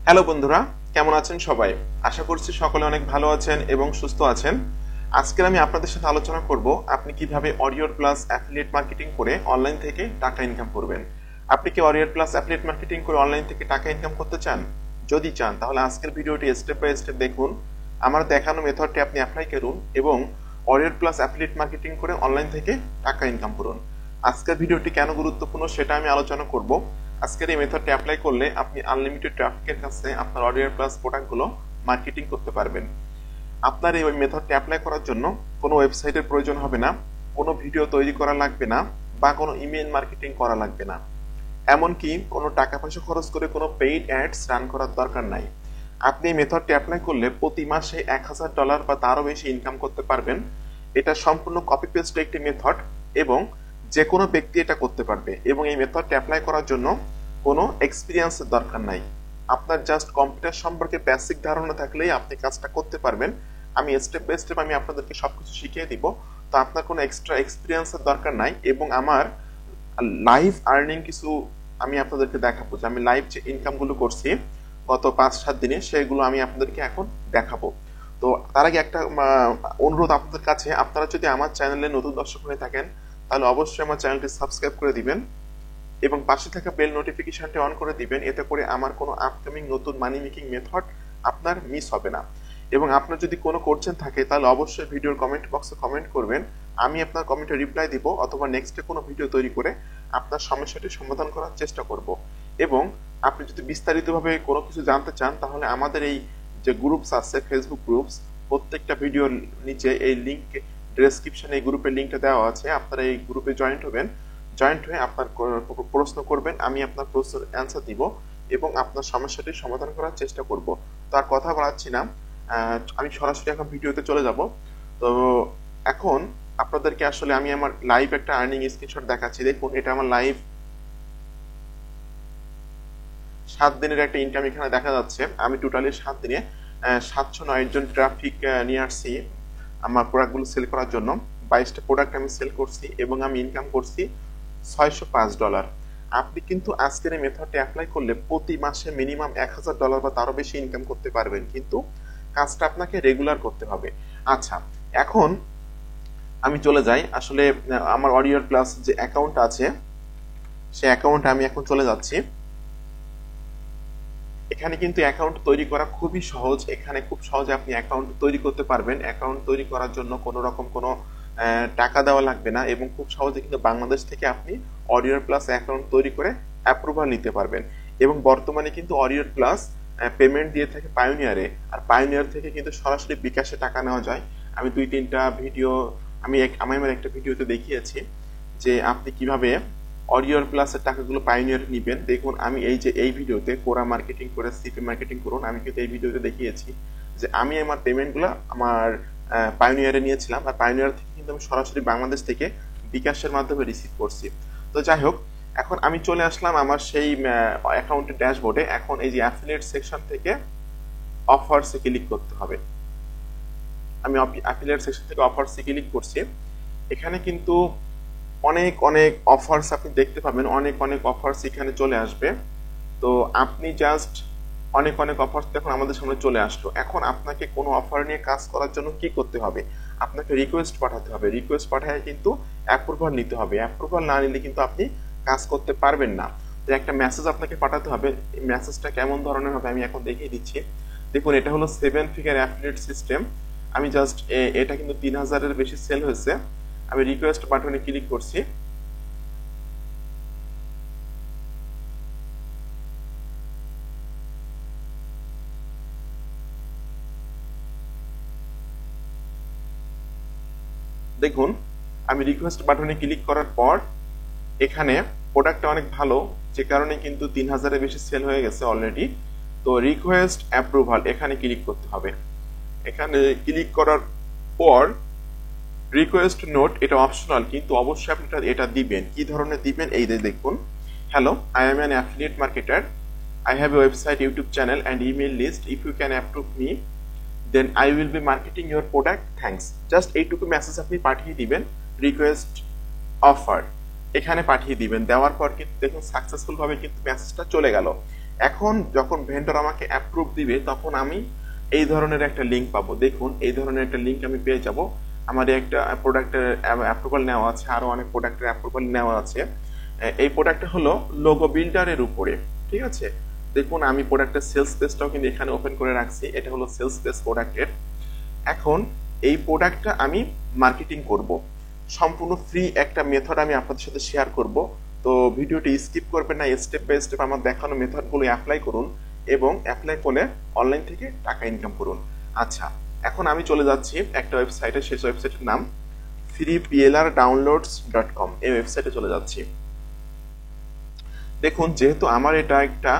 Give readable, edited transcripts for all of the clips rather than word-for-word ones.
Hello বন্ধুরা, কেমন আছেন সবাই? আশা করছি সকলে অনেক ভালো আছেন এবং সুস্থ আছেন। আজকে আমি আপনাদের সাথে আলোচনা করব আপনি কিভাবে অরিয়র প্লাস অ্যাফিলিয়েট মার্কেটিং করে অনলাইন থেকে টাকা ইনকাম করবেন। আপনি কি অরিয়র প্লাস অ্যাফিলিয়েট মার্কেটিং করে অনলাইন থেকে টাকা ইনকাম করতে চান? যদি চান তাহলে আজকের ভিডিওটি স্টেপ বাই স্টেপ দেখুন। আমার দেখানো মেথডটি আপনি অ্যাপ্লাই করুন এবং অরিয়র প্লাস অ্যাফিলিয়েট মার্কেটিং করে অনলাইন থেকে টাকা ইনকাম করুন। আজকের ভিডিওটি কেন গুরুত্বপূর্ণ সেটা আমি আলোচনা করব। আজকের এই মেথডটি অ্যাপ্লাই করলে আপনি আনলিমিটেড ট্রাফিকের কাছে আপনার অরিয়র প্লাস প্রোডাক্টগুলো মার্কেটিং করতে পারবেন। আপনার এই মেথডটি অ্যাপ্লাই করার জন্য কোনো ওয়েবসাইটের প্রয়োজন হবে না, কোনো ভিডিও তৈরি করা লাগবে না, বা কোনো ইমেল মার্কেটিং করা লাগবে না। এমনকি কোনো টাকা পয়সা খরচ করে কোনো পেইড অ্যাডস রান করার দরকার নাই। আপনি এই মেথডটি অ্যাপ্লাই করলে প্রতি মাসে $1000 বা তারও বেশি ইনকাম করতে পারবেন। এটা সম্পূর্ণ কপি পেস্ট একটি মেথড এবং যে কোনো ব্যক্তি এটা করতে পারবে, এবং এই মেথডটি অ্যাপ্লাই করার জন্য কোনো এক্সপিরিয়েন্সের দরকার নাই। আপনার জাস্ট কম্পিউটার সম্পর্কে বেসিক ধারণা থাকলেই আপনি কাজটা করতে পারবেন। আমি স্টেপ বাই স্টেপ আমি আপনাদেরকে সবকিছু শিখিয়ে দিব। তো আপনার কোনো এক্সট্রা এক্সপিরিয়েন্সের দরকার নাই, এবং আমার লাইভ আর্নিং কিছু আমি আপনাদেরকে দেখাবো, যে আমি লাইভ যে ইনকামগুলো করছি গত 5-7 দিনে, সেগুলো আমি আপনাদেরকে এখন দেখাবো। তো তার আগে একটা অনুরোধ আপনাদের কাছে, আপনারা যদি আমার চ্যানেলে নতুন দর্শক হয়ে থাকেন তাহলে অবশ্যই আমার চ্যানেলটি সাবস্ক্রাইব করে দিবেন এবং পাশে থাকা বেল নোটিফিকেশনটি অন করে দিবেন। এতে করে আমার কোনো আপকামিং নতুন মানি মেকিং মেথড আপনার মিস হবে না। এবং আপনার যদি কোনো কোশ্চেন থাকে তাহলে অবশ্যই ভিডিওর কমেন্ট বক্সে কমেন্ট করবেন, আমি আপনার কমেন্টে রিপ্লাই দিব, অথবা নেক্সটে কোনো ভিডিও তৈরি করে আপনার সমস্যাটি সমাধান করার চেষ্টা করব। এবং আপনি যদি বিস্তারিতভাবে কোনো কিছু জানতে চান তাহলে আমাদের এই যে গ্রুপস আছে, ফেসবুক গ্রুপস, প্রত্যেকটা ভিডিওর নিচে এই লিঙ্ক ডেসক্রিপশনে এই গ্রুপের লিঙ্কটা দেওয়া আছে। আপনারা এই গ্রুপে জয়েন্ট হবেন, জয়েন্ট হয়ে আপনার প্রশ্ন করবেন, আমি আপনার প্রশ্নের অ্যান্সার দিব এবং আপনার সমস্যাটি সমাধান করার চেষ্টা করব। তো আর কথা বাড়াচ্ছি না, আমি সরাসরি এখন ভিডিওতে চলে যাব। তো এখন আপনাদেরকে আসলে আমি আমার লাইভ একটা আর্নিং স্ক্রিনশট দেখাচ্ছি। দেখুন, এটা আমার লাইভ 7 দিনের একটা ইনকাম এখানে দেখা যাচ্ছে। আমি টোটালি 7 দিনে 709 জন ট্রাফিক নিয়ে আসছি আমার প্রোডাক্টগুলো সেল করার জন্য। 22টা প্রোডাক্ট আমি সেল করছি এবং আমি ইনকাম করছি $605। আপনি কিন্তু আজকের এই মেথডটি অ্যাপ্লাই করলে প্রতি মাসে মিনিমাম $1000 বা তারও বেশি ইনকাম করতে পারবেন, কিন্তু কাজটা আপনাকে রেগুলার করতে হবে। আচ্ছা, এখন আমি চলে যাই আসলে আমার অরিয়র প্লাস যে অ্যাকাউন্ট আছে সেই অ্যাকাউন্টে আমি এখন চলে যাচ্ছি। এখানে কিন্তু অ্যাকাউন্ট তৈরি করা খুবই সহজ। এখানে খুব সহজে আপনি অ্যাকাউন্ট তৈরি করতে পারবেন। অ্যাকাউন্ট তৈরি করার জন্য কোনো রকম কোনো টাকা দেওয়া লাগবে না, এবং খুব সহজে কিন্তু বাংলাদেশ থেকে আপনি অরিয়র প্লাস অ্যাকাউন্ট তৈরি করে অ্যাপ্রুভাল নিতে পারবেন। এবং বর্তমানে কিন্তু অরিয়র প্লাস পেমেন্ট দিয়ে থাকে পায়োনিয়ারে, আর পায়োনিয়ার থেকে কিন্তু সরাসরি বিকাশে টাকা নেওয়া যায়। আমি 2-3টা ভিডিও আমি আমার একটা ভিডিওতে দেখিয়েছি যে আপনি কিভাবে অরিয়র প্লাসের টাকাগুলো পায়োনিয়ারে নিবেন। দেখুন, আমি এই ভিডিওতে কোরা মার্কেটিং করে সিপি মার্কেটিং করুন, আমি কিন্তু এই ভিডিওতে দেখিয়েছি যে আমি আমার পেমেন্টগুলো আমার পায়োনিয়ারে নিয়েছিলাম, আর পায়োনিয়ার থেকে কিন্তু আমি সরাসরি বাংলাদেশ থেকে বিকাশের মাধ্যমে রিসিভ করছি। তো যাই হোক, এখন আমি চলে আসলাম আমার সেই অ্যাকাউন্টের ড্যাশবোর্ডে। এখন এই যে অ্যাফিলিয়েট সেকশন থেকে অফারসে ক্লিক করতে হবে। আমি অ্যাফিলিয়েট সেকশন থেকে অফারসে ক্লিক করছি। এখানে কিন্তু অনেক অনেক অফার্স আপনি দেখতে পাবেন, অনেক অনেক অফার্স এখানে চলে আসবে। তো আপনি জাস্ট অনেক অনেক অফার্স দেখুন আমাদের সামনে চলে আসলো। এখন আপনাকে কোনো অফার নিয়ে কাজ করার জন্য কি করতে হবে? আপনাকে রিকোয়েস্ট পাঠাতে হবে। রিকোয়েস্ট পাঠায় কিন্তু অ্যাপ্রুভাল নিতে হবে। অ্যাপ্রুভাল না নিলে কিন্তু আপনি কাজ করতে পারবেন না। তো একটা মেসেজ আপনাকে পাঠাতে হবে। এই মেসেজটা কেমন ধরনের হবে আমি এখন দেখিয়ে দিচ্ছি। দেখুন, এটা হলো 7 ফিগার অ্যাফিলিয়েট সিস্টেম। আমি জাস্ট এটা কিন্তু 3000-এর বেশি সেল হয়েছে। আমি রিকোয়েস্ট বাটনে ক্লিক করছি। দেখুন, আমি রিকোয়েস্ট বাটনে ক্লিক করার পর এখানে প্রোডাক্টটা অনেক ভালো, যে কারণে কিন্তু 3000-এর বেশি সেল হয়ে গেছে অলরেডি। তো রিকোয়েস্ট অ্যাপ্রুভাল এখানে ক্লিক করতে হবে। এখানে ক্লিক করার পর রিকোয়েস্ট নোট, এটা অপশনাল, কিন্তু অবশ্যই আপনি এটা দিবেন। কি ধরনের দিবেন এই যে দেখুন, hello, I am an affiliate marketer, I have a website, YouTube channel and email list, if you can approve me then I will be marketing your product, thanks. Just এইটুকু মেসেজ আপনি পাঠিয়ে দিবেন, রিকোয়েস্ট অফার এখানে পাঠিয়ে দিবেন। দেওয়ার পর কিন্তু দেখুন সাকসেসফুল ভাবে কিন্তু মেসেজটা চলে গেল। এখন যখন ভেন্ডর আমাকে অ্যাপ্রুভ দিবে তখন আমি এই ধরনের একটা লিঙ্ক পাবো। দেখুন এই ধরনের একটা লিঙ্ক আমি পেয়ে যাব। আমার একটা প্রোডাক্টের অ্যাপ্রুভাল নেওয়া আছে, আরো অনেক প্রোডাক্টের অ্যাপ্রুভাল নেওয়া আছে। এই প্রোডাক্টটা হলো লোগো বিল্ডারের উপরে, ঠিক আছে। দেখুন আমি প্রোডাক্টের সেলস পেজটাও কিন্তু এখানে ওপেন করে রাখছি, এটা হলো সেলস পেজ প্রোডাক্টের। এখন এই প্রোডাক্টটা আমি মার্কেটিং করব, সম্পূর্ণ ফ্রি একটা মেথড আমি আপনাদের সাথে শেয়ার করব। তো ভিডিওটি স্কিপ করবেন না, স্টেপ বাই স্টেপ আমার দেখানো মেথডগুলো অ্যাপ্লাই করুন এবং অ্যাপ্লাই করে অনলাইন থেকে টাকা ইনকাম করুন। আচ্ছা, এখন আমি চলে যাচ্ছি একটা ওয়েবসাইটে, সেই ওয়েবসাইটের নাম freeplrdownloads.com। এই ওয়েবসাইটে চলে যাচ্ছি। দেখুন যেহেতু আমার এটা একটা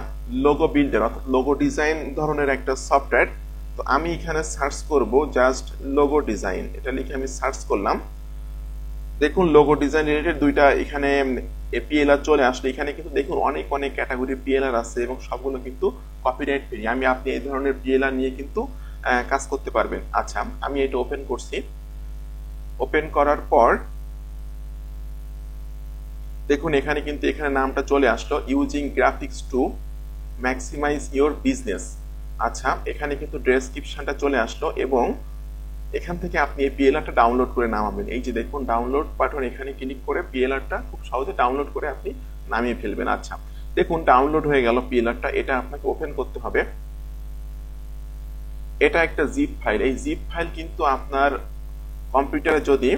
লোগো বিল্ডার অর্থাৎ লোগো ডিজাইন ধরনের একটা সফটওয়্যার, তো আমি এখানে সার্চ করব জাস্ট লোগো ডিজাইন, এটা লিখে আমি সার্চ করলাম। দেখুন লোগো ডিজাইন রিলেটেড দুইটা এখানে পিএলআর চলে আসলো। এখানে কিন্তু দেখুন অনেক অনেক ক্যাটাগরি পিএলআর আছে এবং সবগুলো কিন্তু কপিরাইট ফ্রি। আপনি এই ধরনের পিএলআর নিয়ে কিন্তু কাজ করতে পারবেন। আচ্ছা, আমি এটা ওপেন করছি। ওপেন করার পর দেখুন এখানে কিন্তু এখানে নামটা চলে আসলো, using graphics to maximise your business. আচ্ছা, এখানে কিন্তু ডেসক্রিপশনটা চলে আসলো এবং এখান থেকে আপনি এই পিএলআরটা ডাউনলোড করে নামাবেন। এই যে দেখুন ডাউনলোড বাটন, এখানে ক্লিক করে পিএলআরটা খুব সহজে ডাউনলোড করে আপনি নামিয়ে ফেলবেন। আচ্ছা, দেখুন ডাউনলোড হয়ে গেল পিএলআরটা। এটা আপনাকে ওপেন করতে হবে। এটা একটা জিপ ফাইল। এই জিপ ফাইল কিন্তু আপনার কম্পিউটারে যদি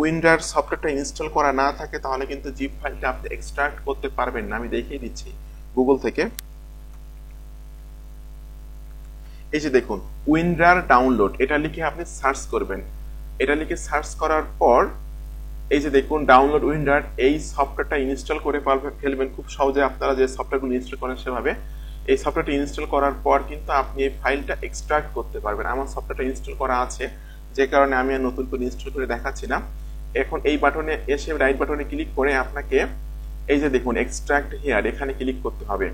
উইন্ডার সফটওয়্যারটা ইনস্টল করা না থাকে তাহলে কিন্তু জিপ ফাইলটা আপনি এক্সট্রাক্ট করতে পারবেন না। আমি দেখিয়ে দিচ্ছি গুগল থেকে। এই যে দেখুন উইন্ডার ডাউনলোড, এটা লিখে আপনি সার্চ করবেন। এটা লিখে সার্চ করার পর এই যে দেখুন ডাউনলোড উইন্ডার, এই সফটওয়্যারটা ইনস্টল করে ফেলবেন খুব সহজে। আপনারা যে সফটওয়্যারগুলো ইনস্টল করেন সেভাবে এই সফটওয়্যারটা ইনস্টল করার পর কিন্তু আপনি এই ফাইলটা এক্সট্রাক্ট করতে পারবেন। আমার সফটওয়্যারটা ইনস্টল করা আছে, যে কারণে আমি আর নতুন করে ইনস্টল করে দেখাচ্ছি না। এখন এই বাটনে এসে রাইট বাটনে ক্লিক করে আপনাকে এই যে দেখুন এক্সট্রাক্ট হিয়ার, এখানে ক্লিক করতে হবে।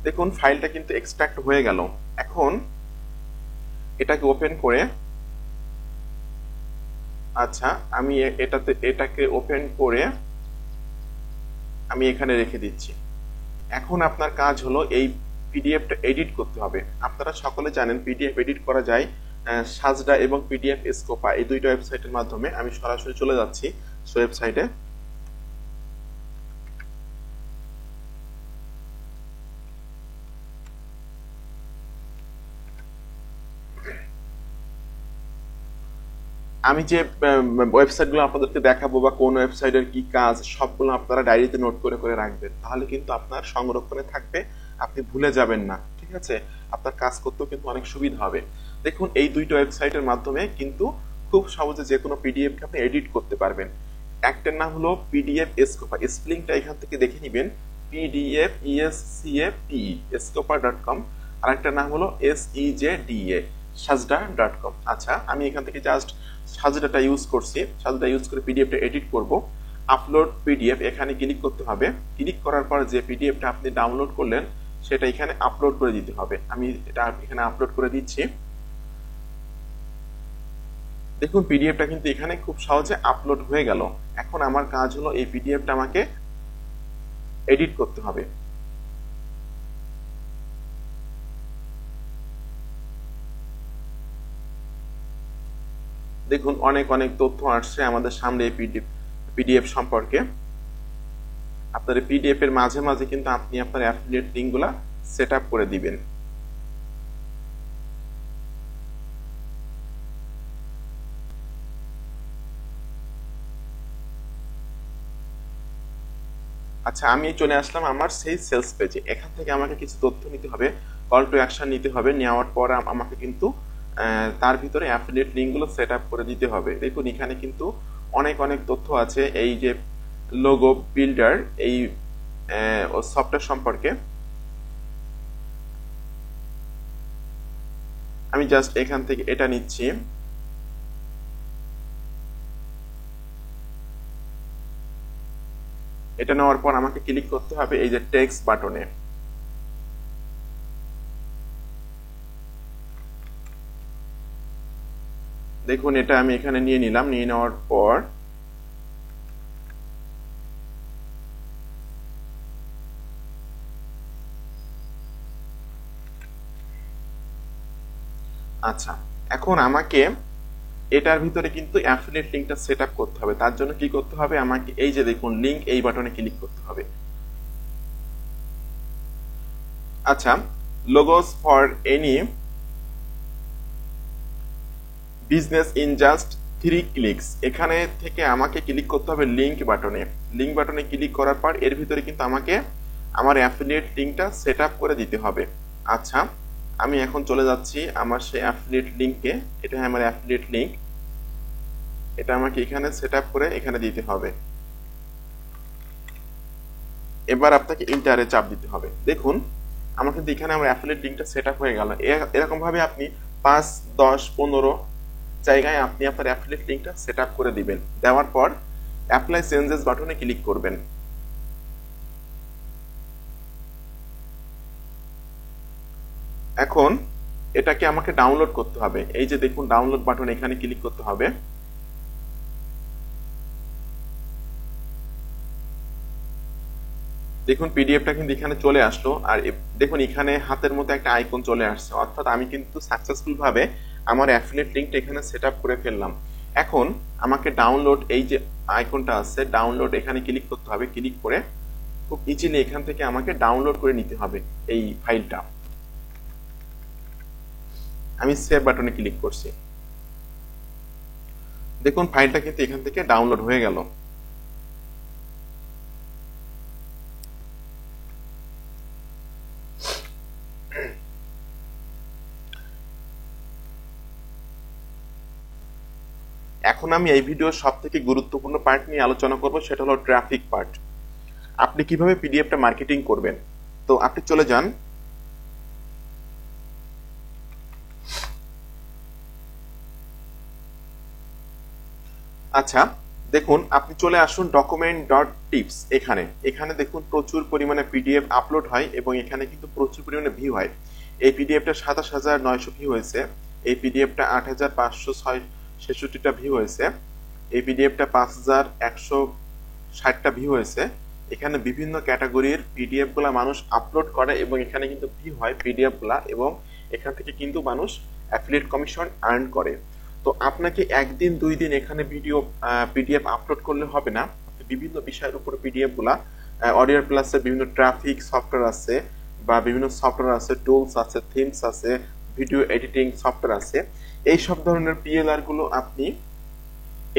দেখুন ফাইলটা কিন্তু এক্সট্রাক্ট হয়ে গেল। এখন এটাকে ওপেন করে, আচ্ছা আমি এটাকে ওপেন করে আমি এখানে রেখে দিচ্ছি। এখন আপনার কাজ হলো এই পিডিএফটা এডিট করতে হবে। আপনারা সকলে জানেন পিডিএফ এডিট করা যায় সাজডা এবং পিডিএফ স্কোপা, এই দুইটা ওয়েবসাইটের মাধ্যমে। আমি সরাসরি চলে যাচ্ছি ওয়েবসাইটে। আমি যে ওয়েবসাইটগুলো আপনাদেরকে দেখাবো বা কোন ওয়েবসাইটের কি কাজ সবগুলো আপনারা ডায়েরিতে নোট করে করে রাখবেন, তাহলে কিন্তু আপনার সংরক্ষণে থাকবে, আপনি ভুলে যাবেন না, ঠিক আছে। আপনার কাজ করতেও কিন্তু অনেক সুবিধা হবে। দেখুন এই দুইটা ওয়েবসাইটের মাধ্যমে কিন্তু খুব সহজে যে কোনো পিডিএফ কে আপনি এডিট করতে পারবেন। একটার নাম হলো পিডিএফ স্কোপা, স্পেলিংটা এখান থেকে দেখে নেবেন, PDFESCAPE স্কোপা.com। আর একটা নাম হলো SEJDA সাজডা.com। আচ্ছা, আমি এখান থেকে জাস্ট সাজডাটা ইউজ করছি। সাজডা ইউজ করে পিডিএফটা এডিট করব। আপলোড পিডিএফ, এখানে ক্লিক করতে হবে। ক্লিক করার পর যে পিডিএফটা আপনি ডাউনলোড করলেন সেটা এখানে আপলোড করে দিতে হবে। আমি এটা এখানে আপলোড করে দিচ্ছি। দেখুন পিডিএফটা কিন্তু এখানে খুব সহজে আপলোড হয়ে গেল। এখন আমার কাজ হলো এই পিডিএফটা আমাকে এডিট করতে হবে। দেখুন অনেক অনেক তথ্য আসছে আমাদের সামনে এই পিডিএফ সম্পর্কে। আপনার পিডিএফ এর মাঝে মাঝে কিন্তু আপনি আপনার অ্যাফিলিয়েট লিঙ্কগুলা সেট আপ করে দিবেন। আচ্ছা, আমি চলে আসলাম আমার সেই সেলস পেজে। এখান থেকে আমাকে কিছু তথ্য নিতে হবে, কল টু অ্যাকশন নিতে হবে। নেওয়ার পর আমাকে কিন্তু তার ভিতরে অ্যাফিলিয়েট লিঙ্কগুলো সেট আপ করে দিতে হবে। দেখুন এখানে কিন্তু অনেক অনেক তথ্য আছে এই যে লোগো বিল্ডার এই সফটওয়্যার সম্পর্কে। আমি জাস্ট এখান থেকে এটা নিচ্ছি। এটা নেওয়ার পর আমাকে ক্লিক করতে হবে এই যে টেক্সট বাটনে। দেখুন এটা আমি এখানে নিয়ে নিলাম। নিয়ে নেওয়ার পর আচ্ছা, এখন আমাকে এটার ভিতরে কিন্তু অ্যাফিলিয়েট লিংকটা সেট আপ করতে হবে। তার জন্য কি করতে হবে, আমাকে এই যে দেখুন লিংক, এই বাটনে ক্লিক করতে হবে। আচ্ছা, logos for any business in just 3 clicks, এখানে থেকে আমাকে ক্লিক করতে হবে লিংক বাটনে। লিংক বাটনে ক্লিক করার পর এর ভিতরে কিন্তু আমাকে আমার অ্যাফিলিয়েট লিংকটা সেট আপ করে দিতে হবে। আচ্ছা, আমি এখন চলে যাচ্ছি আমার সেই অ্যাফিলিয়েট লিংকে। এটা আমার অ্যাফিলিয়েট লিংক, এটা আমাকে এখানে সেট আপ করে এখানে দিতে হবে। এবার আপনাকে ইন্টারে চাপ দিতে হবে। দেখুন আমার কিন্তু এখানে আমার অ্যাফিলিয়েট লিংকটা সেট আপ হয়ে গেল। এরকম ভাবে আপনি 5, 10, 15 জায়গায় আপনি আপনার অ্যাফিলিয়েট লিংকটা সেট আপ করে দিবেন। দেওয়ার পর অ্যাপ্লাই চেঞ্জেস বাটনে ক্লিক করবেন। এখন এটাকে আমাকে ডাউনলোড করতে হবে। এই যে দেখুন ডাউনলোড বাটন, এখানে ক্লিক করতে হবে। দেখুন পিডিএফটা কিন্তু এখানে চলে আসলো, আর দেখুন এখানে হাতের মতো একটা আইকন চলে আসছে, অর্থাৎ আমি কিন্তু সাকসেসফুল ভাবে আমার অ্যাফিলিয়েট লিংকটা এখানে সেট আপ করে ফেললাম। এখন আমাকে ডাউনলোড, এই যে আইকনটা আছে ডাউনলোড, এখানে ক্লিক করতে হবে। ক্লিক করে খুব ইজিলি এখান থেকে আমাকে ডাউনলোড করে নিতে হবে এই ফাইলটা। আমি সেভ বাটনে ক্লিক করছি। দেখুন ফাইলটা কিন্তু এখান থেকে ডাউনলোড হয়ে গেল। এখন আমি এই ভিডিওর সব থেকে গুরুত্বপূর্ণ পার্ট নিয়ে আলোচনা করব, সেটা হলো ট্রাফিক পার্ট। আপনি কিভাবে পিডিএফটা মার্কেটিং করবেন। তো আপনি চলে যান, আচ্ছা দেখুন আপনি চলে আসুন ডকুমেন্ট ডট টিপস। এখানে দেখুন প্রচুর পরিমাণে পিডিএফ আপলোড হয় এবং এখানে কিন্তু প্রচুর পরিমাণে ভিউ হয়। এই পিডিএফটা 27,900 ভিউ হয়েছে, এই পিডিএফটা 8,566টা ভিউ হয়েছে, এই পিডিএফটা 5,160টা ভিউ হয়েছে। এখানে বিভিন্ন ক্যাটাগরির পিডিএফ গুলা মানুষ আপলোড করে এবং এখানে কিন্তু ভিউ হয় পিডিএফ গুলা, এবং এখান থেকে কিন্তু মানুষ অ্যাফিলিয়েট কমিশন আর্ন করে। তো আপনাকে একদিন 2 দিন এখানে পিডিএফ আপলোড করলে হবে না। বিভিন্ন বিষয়ের উপর পিডিএফ গুলা, অডিও প্লাসের বিভিন্ন ট্রাফিক সফটওয়্যার আছে, বা বিভিন্ন সফটওয়্যার আছে, টুলস আছে, থিমস আছে, ভিডিও এডিটিং সফটওয়্যার আছে। এই সব ধরনের পিএলআর গুলো আপনি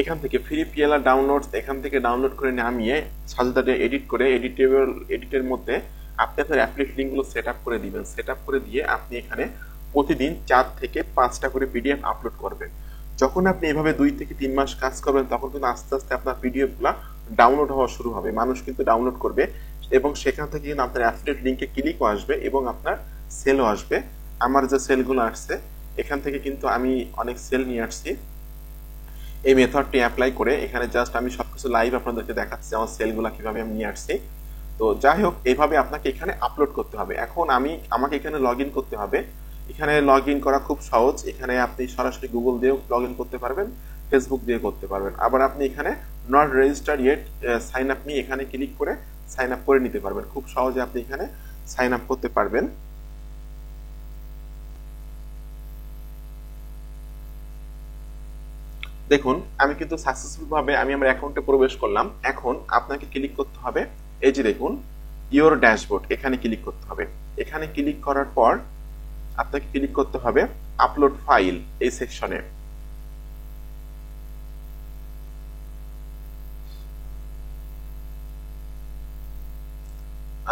এখান থেকে ফ্রি পিএলআর ডাউনলোডস এখান থেকে ডাউনলোড করে নামিয়ে সাজেদারে এডিট করে এডিটের মধ্যে আপনি আপনার অ্যাফিলিয়েট লিংকগুলো সেট আপ করে দিবেন। সেট আপ করে দিয়ে আপনি এখানে প্রতিদিন 4 থেকে 5টা করে পিডিএফ আপলোড করবেন। যখন আপনি এভাবে 2 থেকে 3 মাস কাজ করবেন, তখন কিন্তু আস্তে আস্তে আপনার পিডিএফ গুলা ডাউনলোড হওয়া শুরু হবে। মানুষ কিন্তু ডাউনলোড করবে এবং সেখান থেকে কিন্তু আপনার অ্যাফিলিয়েট লিংকে ক্লিকও আসবে এবং আপনার সেলও আসবে। আমার যে সেলগুলো আসছে এখান থেকে কিন্তু আমি অনেক সেল নিয়ে আসছি। এই মেথডটি অ্যাপ্লাই করে এখানে জাস্ট আমি সবকিছু লাইভ আপনাদেরকে দেখাচ্ছি আমার সেলগুলো কিভাবে আমি নিয়ে আসছি। তো যাই হোক, এইভাবে আপনাকে এখানে আপলোড করতে হবে। এখন আমাকে এখানে লগ ইন করতে হবে। এখানে লগ ইন করা খুব সহজ। এখানে আপনি সরাসরি গুগল দিয়েও লগ ইন করতে পারবেন, ফেসবুক দিয়ে করতে পারবেন। আবার আপনি এখানে not registered yet sign up নিয়ে এখানে ক্লিক করে সাইন আপ করে নিতে পারবেন। খুব সহজে আপনি এখানে সাইন আপ করতে পারবেন। দেখুন আমি কিন্তু সাকসেসফুল ভাবে আমি আমার অ্যাকাউন্টে প্রবেশ করলাম। এখন আপনাকে ক্লিক করতে হবে, এই যে দেখুন ইওর ড্যাশবোর্ড, এখানে ক্লিক করতে হবে। এখানে ক্লিক করার পর আপনাকে ক্লিক করতে হবে আপলোড ফাইল এই সেকশনে।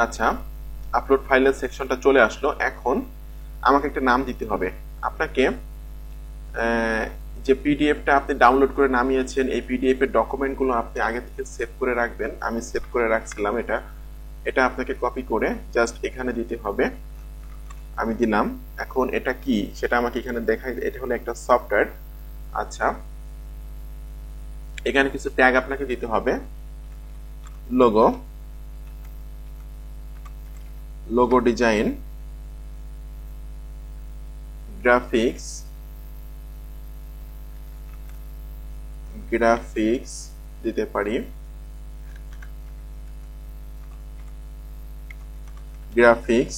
আচ্ছা, আপলোড ফাইলের সেকশনটা চলে আসলো। এখন আমাকে একটা নাম দিতে হবে। আপনাকে যে পিডিএফটা আপনি ডাউনলোড করে নামিয়েছেন, এই পিডিএফ এর ডকুমেন্টগুলো আপনি আগে থেকে সেভ করে রাখবেন। আমি সেভ করে রাখছিলাম, এটা আপনাকে কপি করে জাস্ট এখানে দিতে হবে। আমি দিলাম। এখন এটা কি সেটা আমাকে এখানে দেখাই। এটা হলো একটা সফটওয়্যার। আচ্ছা, এখানে কিছু ট্যাগ আপনাকে দিতে হবে। লোগো ডিজাইন, গ্রাফিক্স দিতে পারি, graphics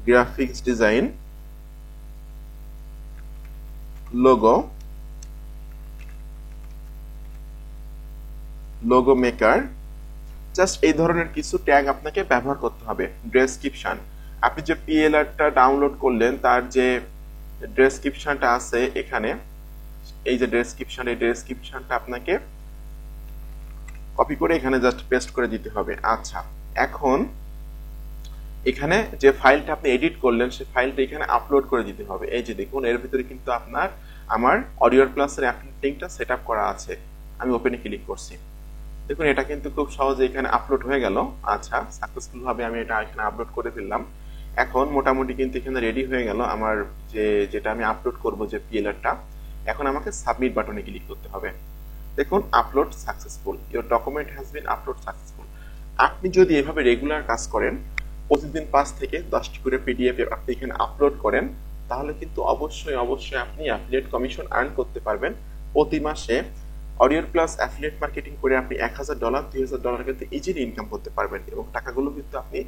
graphics design, logo, logo maker, just এই ধরনের কিছু ট্যাগ আপনাকে ব্যবহার করতে হবে। ডেসক্রিপশন, আপনি যে পিএলআরটা ডাউনলোড করলেন তার যে ডেসক্রিপশনটা আছে এখানে, এই যে ডেসক্রিপশন, এই ডেসক্রিপশনটা আপনাকে কপি করে এখানে জাস্ট পেস্ট করে দিতে হবে। আচ্ছা, এখন এখানে যে ফাইলটা আপনি এডিট করলেন সেই ফাইলটা এখানে আপলোড করে দিতে হবে। এই যে দেখুন, এর ভিতরে কিন্তু আমার অডিওর প্লাসের অ্যাফিলিয়েট লিংকটা সেট আপ করা আছে। আমি ওপেনে ক্লিক করছি, দেখুন এটা কিন্তু খুব সহজে এখানে আপলোড হয়ে গেল। আচ্ছা, সাকসেসফুল ভাবে আমি এটা এখানে আপলোড করে ফেললাম। এখন মোটামুটি কিন্তু এখানে রেডি হয়ে গেল আমার যেটা আমি আপলোড করব যে পিএলআরটা। এখন আমাকে সাবমিট বাটনে ক্লিক করতে হবে। দেখুন, upload successful, your document has been upload successful. আপনি যদি এভাবে রেগুলার কাজ করেন, প্রতিদিন 5 থেকে 10টি করে পিডিএফ আপনি এখানে আপলোড করেন, তাহলে কিন্তু অবশ্যই আপনি অ্যাফিলিয়েট কমিশন আর্ন করতে পারবেন। প্রতি মাসে অডিওর প্লাস অ্যাফিলিয়েট মার্কেটিং করে আপনি $1000 $2000 কিন্তু ইজিলি ইনকাম করতে পারবেন, এবং টাকাগুলো কিন্তু আপনি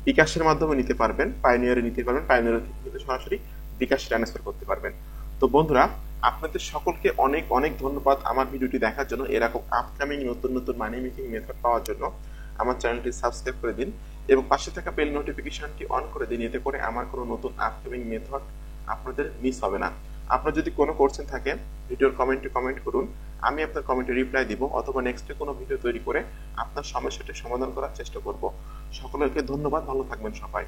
বিকাশের মাধ্যমে নিতে পারবেন, পাইওনিয়ারে নিতে পারবেন, পাইওনিয়ার থেকে কিন্তু সরাসরি বিকাশ ট্রান্সফার করতে পারবেন। তো বন্ধুরা, আপনাদের সকলকে অনেক অনেক ধন্যবাদ আমার ভিডিওটি দেখার জন্য। এরকম আপকামিং নতুন নতুন মানি মেকিং মেথড পাওয়ার জন্য আমার চ্যানেলটি সাবস্ক্রাইব করে দিন এবং পাশে থাকা বেল নোটিফিকেশনটি অন করে দিন। এতে করে আমার কোনো নতুন আপকামিং মেথড আপনাদের মিস হবে না। আপনার যদি কোনো কোশ্চেন থাকে, ভিডিওর কমেন্টে কমেন্ট করুন, আমি আপনার কমেন্টে রিপ্লাই দিব, অথবা নেক্সটে কোনো ভিডিও তৈরি করে আপনার সমস্যাটি সমাধান করার চেষ্টা করব। সকলকে ধন্যবাদ, ভালো থাকবেন সবাই।